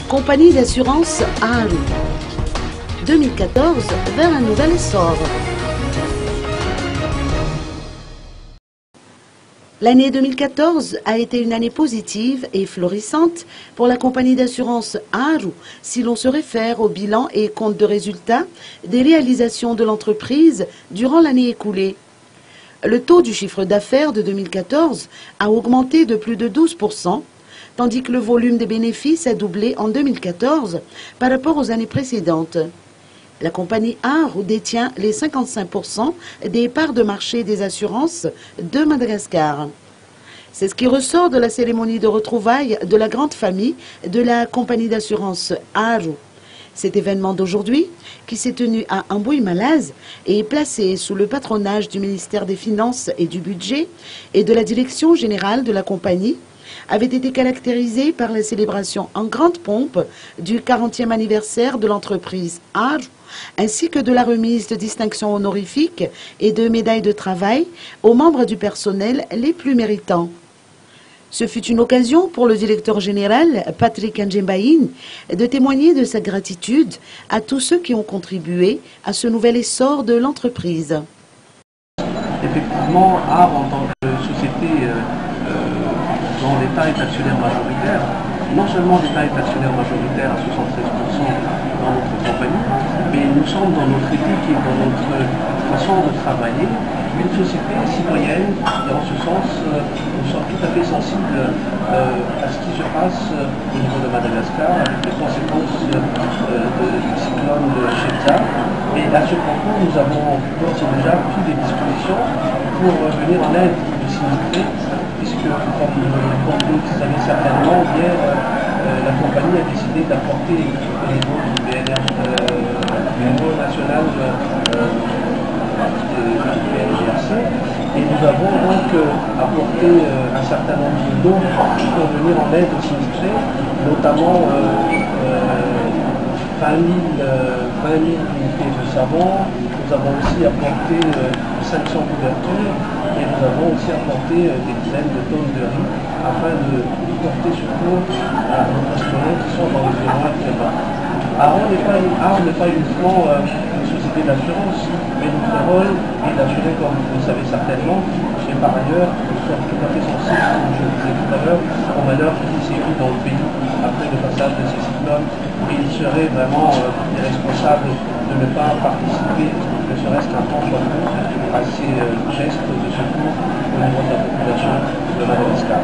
Compagnie d'assurance Aru. 2014 vers un nouvel essor. L'année 2014 a été une année positive et florissante pour la compagnie d'assurance Aru si l'on se réfère au bilan et compte de résultats des réalisations de l'entreprise durant l'année écoulée. Le taux du chiffre d'affaires de 2014 a augmenté de plus de 12%, tandis que le volume des bénéfices a doublé en 2014 par rapport aux années précédentes. La compagnie Aru détient les 55% des parts de marché des assurances de Madagascar. C'est ce qui ressort de la cérémonie de retrouvailles de la grande famille de la compagnie d'assurance Aru. Cet événement d'aujourd'hui, qui s'est tenu à Ambouy-Malaz et est placé sous le patronage du ministère des Finances et du Budget et de la direction générale de la compagnie, avait été caractérisé par la célébration en grande pompe du 40e anniversaire de l'entreprise Aru, ainsi que de la remise de distinctions honorifiques et de médailles de travail aux membres du personnel les plus méritants. Ce fut une occasion pour le directeur général, Patrick Ndjembaïn, de témoigner de sa gratitude à tous ceux qui ont contribué à ce nouvel essor de l'entreprise. Effectivement, Aru, en tant que société dont l'État est actionnaire majoritaire, non seulement l'État est actionnaire majoritaire à 73% dans notre compagnie, mais nous sommes dans notre éthique et dans notre façon de travailler une société citoyenne, et en ce sens, nous sommes tout à fait sensibles à ce qui se passe au niveau de Madagascar avec les conséquences du cyclone de Chepza. Et à ce propos, nous avons d'ores et déjà pris des dispositions pour venir en aide aux sinistrés, puisque, comme vous le savez certainement, hier, la compagnie a décidé d'apporter au niveau du bureau national du BNGRC, et nous avons donc apporté un certain nombre de dons pour venir en aide aux sinistrés, notamment 20 000 unités de savon. Nous avons aussi apporté 500 couvertures et nous avons aussi apporté des dizaines de tonnes de riz afin de porter secours à nos concitoyens qui sont dans les besoins actuellement. Aru n'est pas uniquement une société d'assurance, mais notre rôle est d'assurer, comme vous le savez certainement, et par ailleurs, nous sommes tout à fait sensibles, comme je le disais tout à l'heure, au malheur qui sévit dans le pays après le passage de ces cyclones. Et il serait vraiment irresponsable de ne pas participer, ne serait-ce qu'un temps soit peu, à ces gestes de secours au niveau de la population de Madagascar.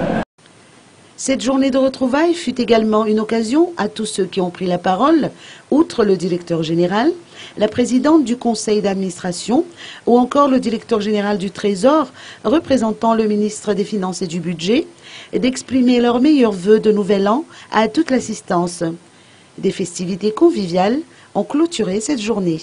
Cette journée de retrouvailles fut également une occasion à tous ceux qui ont pris la parole, outre le directeur général, la présidente du conseil d'administration ou encore le directeur général du Trésor, représentant le ministre des Finances et du Budget, d'exprimer leurs meilleurs vœux de nouvel an à toute l'assistance. Des festivités conviviales ont clôturé cette journée.